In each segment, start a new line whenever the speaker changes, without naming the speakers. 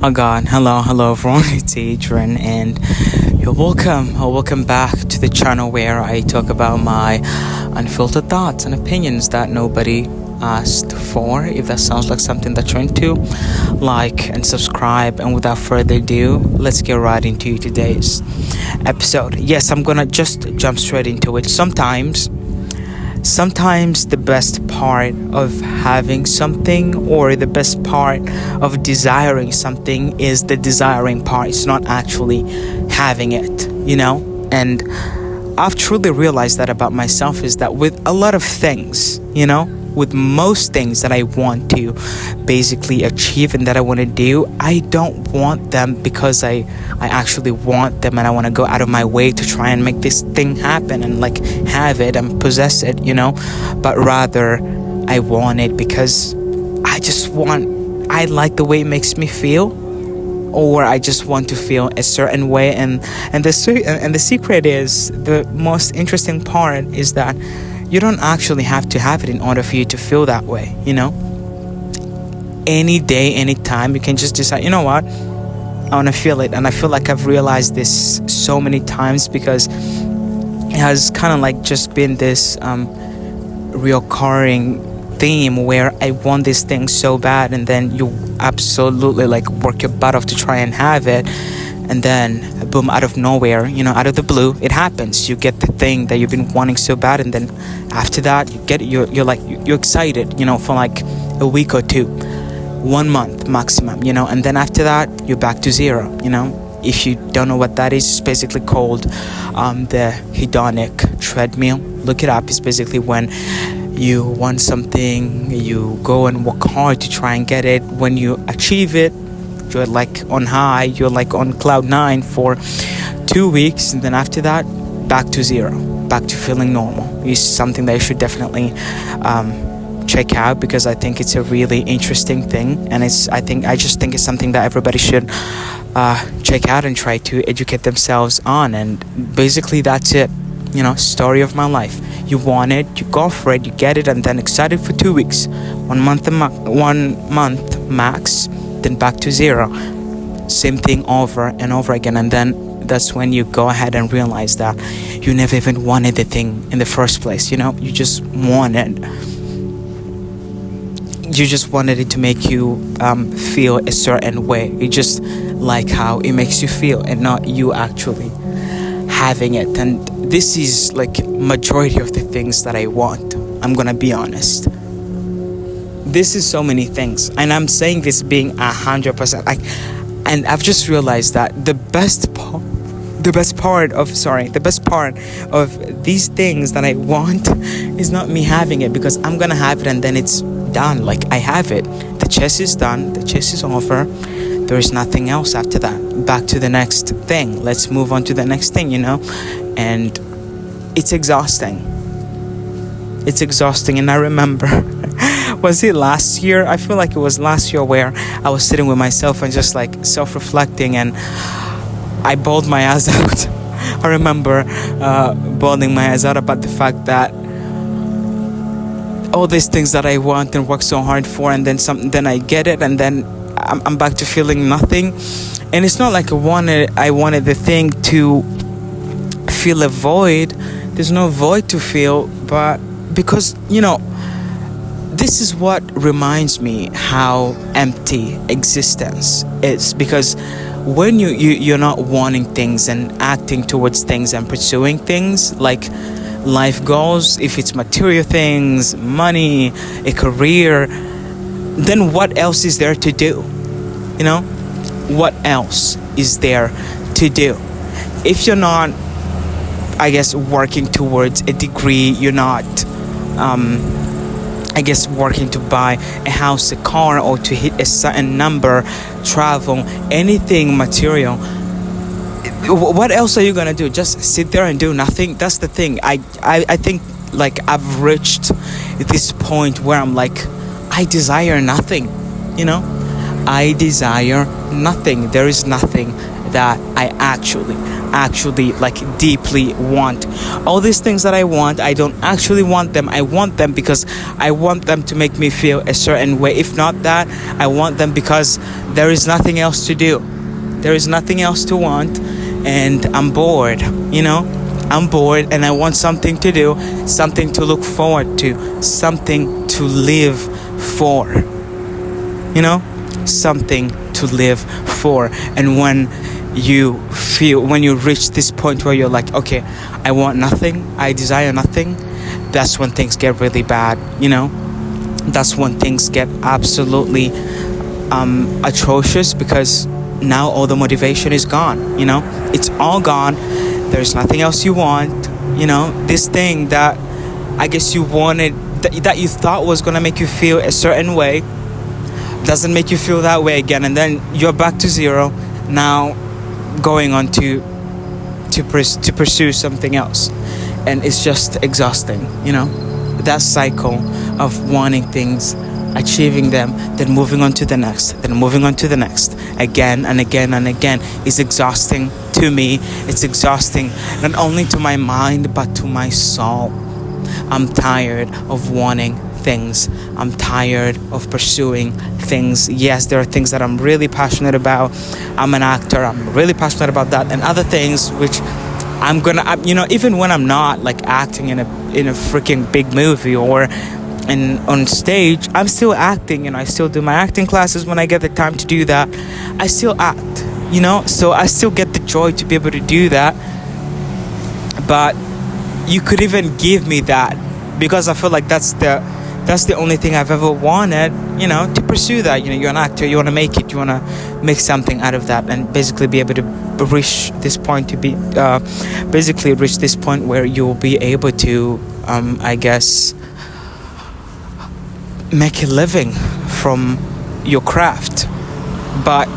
Oh God, hello everyone, it's Adrian and welcome back to the channel where I talk about my unfiltered thoughts and opinions that nobody asked for. If that sounds like something that you're into, like and subscribe, and without further ado, let's get right into today's episode. Yes, I'm gonna just jump straight into it. Sometimes the best part of having something, or the best part of desiring something, is the desiring part. It's not actually having it. And I've truly realized that about myself, is that with a lot of things, with most things that I want to basically achieve and that I want to do, I don't want them because I actually want them and I want to go out of my way to try and make this thing happen and have it and possess it, but rather I want it because I like the way it makes me feel, or I just want to feel a certain way. And the secret is, the most interesting part is that you don't actually have to have it in order for you to feel that way. Any day, anytime, you can just decide, you know what, I want to feel it. And I feel like I've realized this so many times, because it has kind of just been this reoccurring theme where I want this thing so bad, and then you absolutely work your butt off to try and have it, and then boom, out of nowhere, out of the blue, it happens. You get the thing that you've been wanting so bad, and then after that you get it, you're excited, for a week or two, 1 month maximum, and then after that you're back to zero. If you don't know what that is, it's basically called the hedonic treadmill. Look it up. It's basically when you want something, you go and work hard to try and get it. When you achieve it, you're on high, you're on cloud 9 for 2 weeks, and then after that, back to zero, back to feeling normal. It's something that you should definitely check out, because I think it's a really interesting thing, and I just think it's something that everybody should check out and try to educate themselves on. And basically that's it. Story of my life. You want it, you go for it, you get it, and then excited for 2 weeks, 1 month, 1 month max, then back to zero. Same thing over and over again. And then that's when you go ahead and realize that you never even wanted the thing in the first place. You just wanted it to make you feel a certain way. You just like how it makes you feel, and not you actually having it. And this is majority of the things that I want. I'm gonna be honest. This is so many things, and I'm saying this being 100%. And I've just realized that the best part of these things that I want is not me having it, because I'm gonna have it and then it's done. I have it. The chess is done. The chess is over. There is nothing else after that. Back to the next thing. Let's move on to the next thing. And it's exhausting. And I remember, was it last year? I feel like it was last year, where I was sitting with myself and just self-reflecting, and I bawled my ass out. I remember bawling my ass out about the fact that all these things that I want and work so hard for, and then I get it, and then I'm back to feeling nothing. And it's not I wanted the thing to feel a void. There's no void to feel, but because this is what reminds me how empty existence is. Because when you're not wanting things and acting towards things and pursuing things life goals, if it's material things, money, a career, then what else is there to do? What else is there to do? If you're not, working towards a degree, you're not working to buy a house, a car, or to hit a certain number, travel, anything material, what else are you gonna do? Just sit there and do nothing? That's the thing. I think I've reached this point where I'm I desire nothing. I desire nothing. There is nothing that I actually actually like deeply want. All these things that I want, I don't actually want them. I want them because I want them to make me feel a certain way. If not that, I want them because there is nothing else to do. There is nothing else to want, and I'm bored, you know? I'm bored and I want something to do, something to look forward to, something to live for, you know? Something to live for. And when you reach this point where you're like, okay, I want nothing, I desire nothing, that's when things get really bad, you know? That's when things get absolutely atrocious, because now all the motivation is gone, you know? It's all gone. There's nothing else you want, you know? This thing that I guess you wanted, that you thought was gonna make you feel a certain way, doesn't make you feel that way again, and then you're back to zero, now going on to pursue something else, and it's just exhausting, you know? That cycle of wanting things, achieving them, then moving on to the next, then moving on to the next, again and again and again, is exhausting to me. It's exhausting not only to my mind but to my soul. I'm tired of wanting things. I'm tired of pursuing things. Yes, there are things that I'm really passionate about. I'm an actor, I'm really passionate about that, and other things which I'm gonna, you know, even when I'm not like acting in a freaking big movie or on stage, I'm still acting, you know. I still do my acting classes when I get the time to do that. I still act, you know, so I still get the joy to be able to do that. But you could even give me that, because I feel like that's the only thing I've ever wanted, you know, to pursue that. You know, you're an actor, you want to make it, you want to make something out of that, and basically be able to reach this point, to be basically reach this point where you'll be able to I guess make a living from your craft. But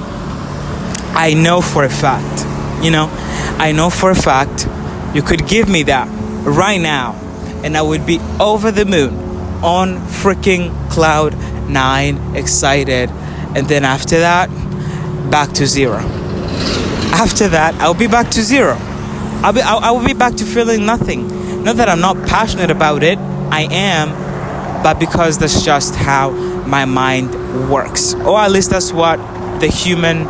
I know for a fact, you know, I know for a fact you could give me that right now and I would be over the moon, on freaking cloud 9, excited. And then after that, back to zero. After that, I'll be back to zero. I will be back to feeling nothing. Not that I'm not passionate about it, I am, but because that's just how my mind works, or at least that's what the human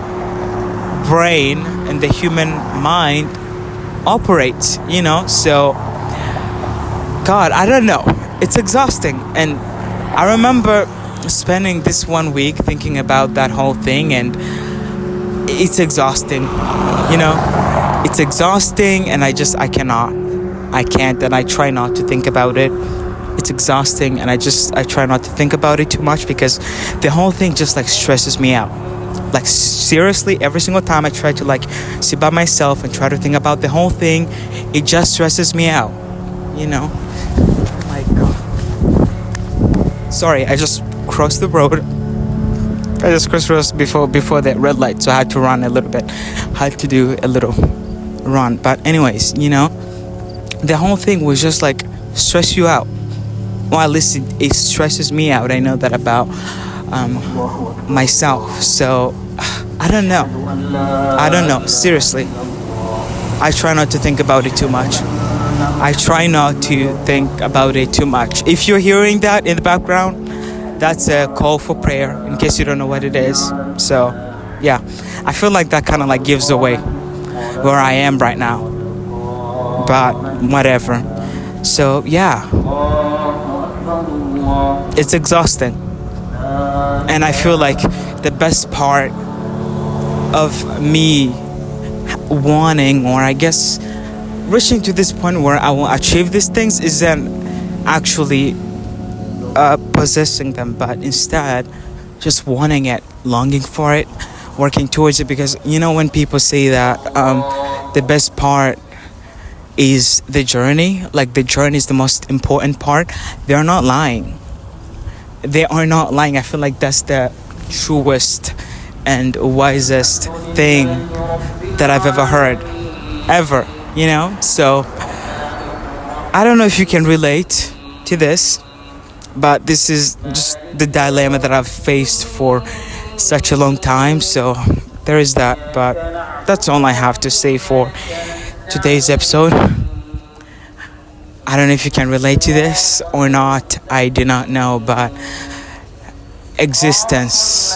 brain and the human mind operates, you know. So God, I don't know, it's exhausting. And I remember spending this 1 week thinking about that whole thing, and it's exhausting, you know. It's exhausting, and I can't, and I try not to think about it. It's exhausting, and I try not to think about it too much, because the whole thing just like stresses me out. Like seriously, every single time I try to like sit by myself and try to think about the whole thing, it just stresses me out, you know. My God. Sorry, I just crossed the road. I just crossed before the red light, so I had to run a little bit. Had to do a little run. But anyways, you know, the whole thing was just like stress you out. Well, at least it stresses me out. I know that about myself. So I don't know, seriously. I try not to think about it too much. If you're hearing that in the background, that's a call for prayer, in case you don't know what it is. So yeah, I feel like that kind of like gives away where I am right now, but whatever. So yeah, it's exhausting, and I feel like the best part of me wanting, or I guess reaching to this point where I will achieve these things, isn't actually possessing them, but instead just wanting it, longing for it, working towards it. Because you know, when people say that the best part is the journey, like the journey is the most important part, they're not lying. I feel like that's the truest and wisest thing that I've ever heard, ever, you know. So I don't know if you can relate to this, but this is just the dilemma that I've faced for such a long time. So there is that, but that's all I have to say for today's episode. I don't know if you can relate to this or not. I do not know, but existence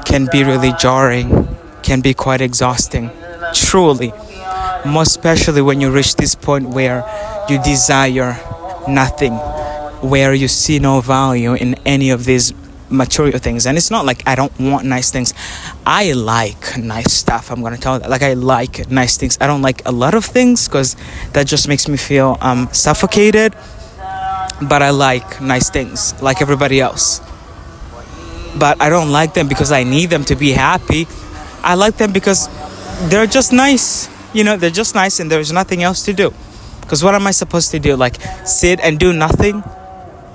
can be really jarring, can be quite exhausting. Truly. Most especially when you reach this point where you desire nothing, where you see no value in any of these material things. And it's not like I don't want nice things. I like nice stuff. I'm gonna tell you that. Like, I like nice things. I don't like a lot of things because that just makes me feel suffocated. But I like nice things like everybody else. But I don't like them because I need them to be happy. I like them because they're just nice. They're just nice and there's nothing else to do. Because what am I supposed to do? Like, sit and do nothing?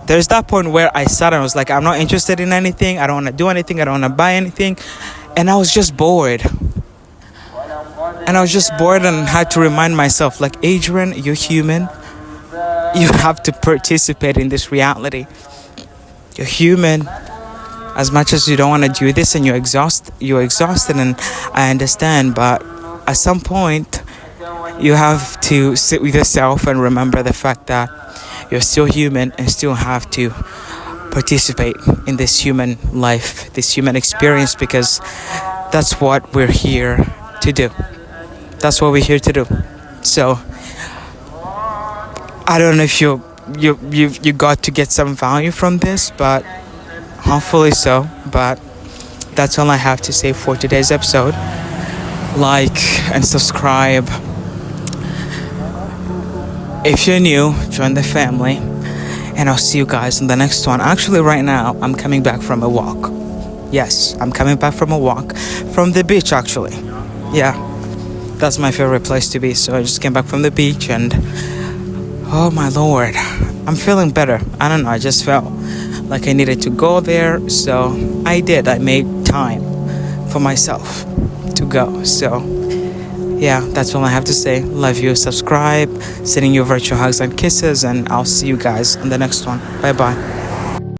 There's that point where I sat and I was like, I'm not interested in anything. I don't want to do anything. I don't want to buy anything. And I was just bored. And had to remind myself, like, Adrian, you're human. You have to participate in this reality. You're human. As much as you don't want to do this and you're exhausted, and I understand, but at some point you have to sit with yourself and remember the fact that you're still human and still have to participate in this human life, this human experience, because that's what we're here to do. That's what we're here to do. So I don't know if you got to get some value from this, but hopefully so. But that's all I have to say for today's episode. Like and subscribe. If you're new, join the family. And I'll see you guys in the next one. Actually, right now, I'm coming back from a walk. Yes, I'm coming back from a walk. From the beach, actually. Yeah, that's my favorite place to be. So I just came back from the beach and... oh my lord. I'm feeling better. I don't know, I just felt like I needed to go there. So I did. I made time for myself to go. So... yeah, that's all I have to say. Love you. Subscribe. Sending you virtual hugs and kisses. And I'll see you guys in the next one. Bye bye.